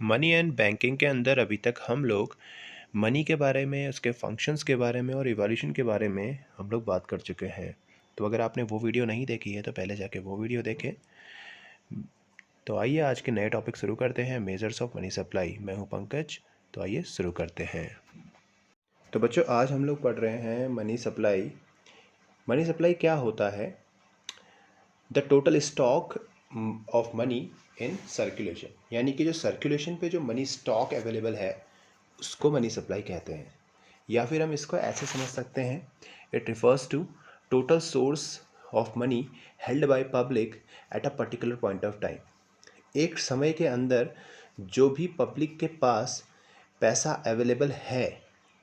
Money and banking के अंदर अभी तक हम लोग मनी के बारे में, उसके फंक्शंस के बारे में और इवोल्यूशन के बारे में हम लोग बात कर चुके हैं। तो अगर आपने वो वीडियो नहीं देखी है तो पहले जाके वो वीडियो देखें। तो आइए आज के नए टॉपिक शुरू करते हैं, मेजर्स ऑफ मनी सप्लाई। मैं हूं पंकज, तो आइए शुरू करते हैं। तो बच्चों, आज हम लोग पढ़ रहे हैं मनी सप्लाई। मनी सप्लाई क्या होता है? The total stock of money in circulation, यानी कि जो सर्कुलेशन पे जो मनी स्टॉक अवेलेबल है उसको मनी सप्लाई कहते हैं। या फिर हम इसको ऐसे समझ सकते हैं, it refers to total source of money held by public at a particular point of time. एक समय के अंदर जो भी पब्लिक के पास पैसा अवेलेबल है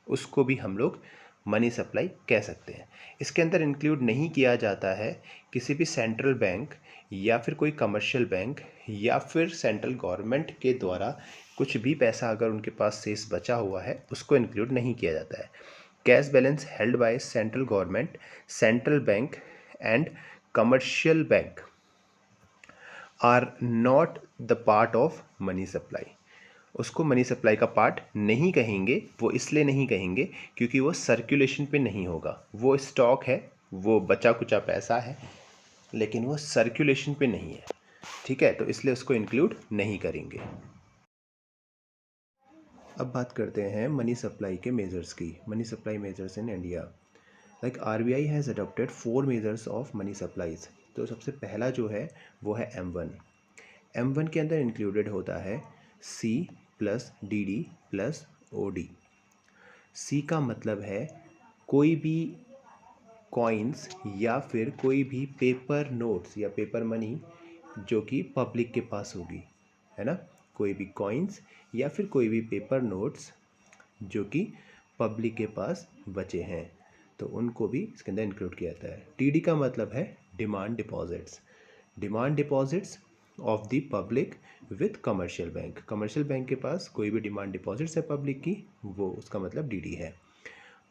उसको भी हम लोग मनी सप्लाई कह सकते हैं। इसके अंदर इंक्लूड नहीं किया जाता है किसी भी सेंट्रल बैंक या फिर कोई कमर्शियल बैंक या फिर सेंट्रल गवर्नमेंट के द्वारा कुछ भी पैसा अगर उनके पास शेष बचा हुआ है उसको इंक्लूड नहीं किया जाता है। Cash balance held by central government, central bank and commercial bank are not the part of money supply. उसको मनी सप्लाई का पार्ट नहीं कहेंगे। वो इसलिए नहीं कहेंगे क्योंकि वो सर्कुलेशन पे नहीं होगा। वो स्टॉक है, वो बचा कुचा पैसा है, लेकिन वो सर्कुलेशन पे नहीं है। ठीक है, तो इसलिए उसको इंक्लूड नहीं करेंगे। अब बात करते हैं मनी सप्लाई के मेजर्स की। Money supply measures in India, like RBI has adopted 4 measures of money supplies. तो सबसे पहला जो है वो है M1। M1 के अंदर इंक्लूडेड होता है C plus DD plus OD। C का मतलब है कोई भी कॉइन्स या फिर कोई भी पेपर नोट्स या पेपर मनी जो कि पब्लिक के पास होगी, है ना। कोई भी कॉइन्स या फिर कोई भी पेपर नोट्स जो कि पब्लिक के पास बचे हैं तो उनको भी इसके अंदर इंक्लूड किया जाता है। TD का मतलब है demand deposits. Demand deposits of the public with commercial bank. Commercial bank के पास कोई भी डिमांड डिपॉजिट्स है पब्लिक की, वो उसका मतलब DD है।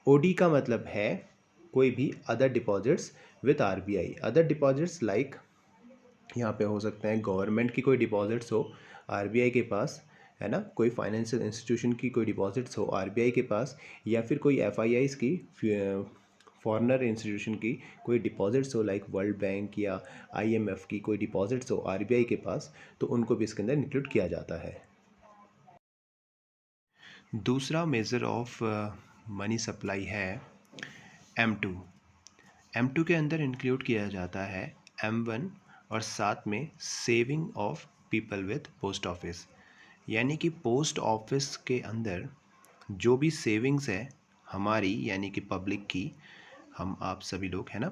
OD का मतलब है कोई भी other deposits with RBI। Other deposits like यहाँ पे हो सकते हैं गवर्नमेंट की कोई डिपॉजिट्स हो RBI के पास, है ना। कोई फाइनेंशियल इंस्टीट्यूशन की कोई डिपॉजिट्स हो RBI के पास, या फिर कोई FIIs की, फॉरेनर इंस्टीट्यूशन की कोई डिपॉजिट्स हो लाइक वर्ल्ड बैंक या IMF की कोई डिपॉजिट्स हो RBI के पास, तो उनको भी इसके अंदर इंक्लूड किया जाता है। दूसरा मेजर ऑफ मनी सप्लाई है M2। M2 के अंदर इंक्लूड किया जाता है M1 और साथ में saving of people with post office. यानी कि पोस्ट ऑफिस के अंदर जो भी सेविंग्स है हमारी, यानी कि पब्लिक की, हम आप सभी लोग, है ना,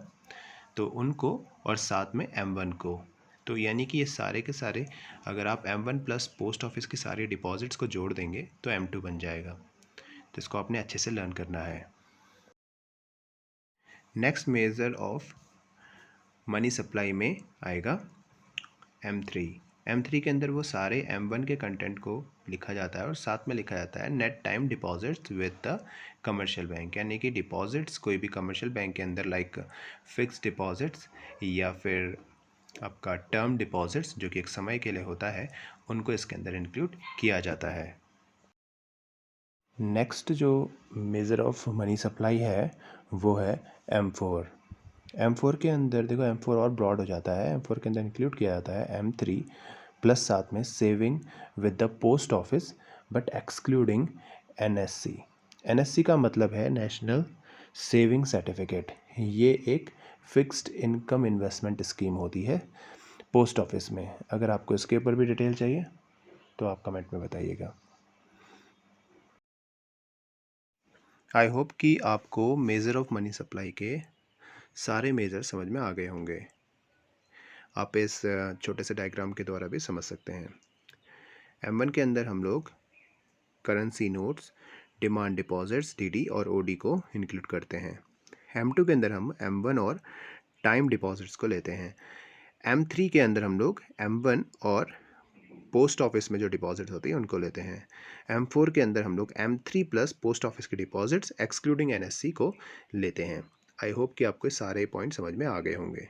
तो उनको, और साथ में M1 को। तो यानी कि ये सारे के सारे, अगर आप M1 प्लस पोस्ट ऑफिस के सारे डिपॉजिट्स को जोड़ देंगे तो M2 बन जाएगा। तो इसको आपने अच्छे से लर्न करना है। Next measure of money supply में आएगा M3। M3 के अंदर वो सारे M1 के कंटेंट को लिखा जाता है और साथ में लिखा जाता है net time deposits with the commercial bank. यानी कि डिपॉजिट्स कोई भी कमर्शियल बैंक के अंदर लाइक फिक्स डिपॉजिट्स या फिर आपका टर्म डिपॉजिट्स जो कि एक समय के लिए होता है, उनको इसके अंदर इंक्लूड किया जाता है। नेक्स्ट जो मेजर ऑफ मनी सप्लाई है वो है M4। M4 के अंदर देखो, M4 और ब्रॉड हो जाता है। M4 के अंदर इंक्लूड किया जाता है M3 प्लस साथ में saving with the post office but excluding NSC। NSC का मतलब है नेशनल सेविंग सर्टिफिकेट। ये एक फिक्स्ड इनकम इन्वेस्टमेंट स्कीम होती है पोस्ट ऑफिस में। अगर आपको इसके ऊपर भी डिटेल चाहिए तो आप कमेंट में बताइएगा। आई होप कि आपको मेजर ऑफ मनी सप्लाई के सारे मेजर समझ में आ गए होंगे। आप इस छोटे से डायग्राम के द्वारा भी समझ सकते हैं। M1 के अंदर हम लोग currency notes, demand deposits DD और OD को इंक्लूड करते हैं। M2 के अंदर हम M1 और टाइम डिपॉजिट्स को लेते हैं। M3 के अंदर हम लोग M1 और पोस्ट ऑफिस में जो डिपॉजिट होती है उनको लेते हैं। M4 के अंदर हम लोग M3 प्लस पोस्ट ऑफिस के डिपॉजिट्स एक्सक्लूडिंग NSC को लेते हैं। आई होप कि आपको सारे पॉइंट समझ में आ गए होंगे।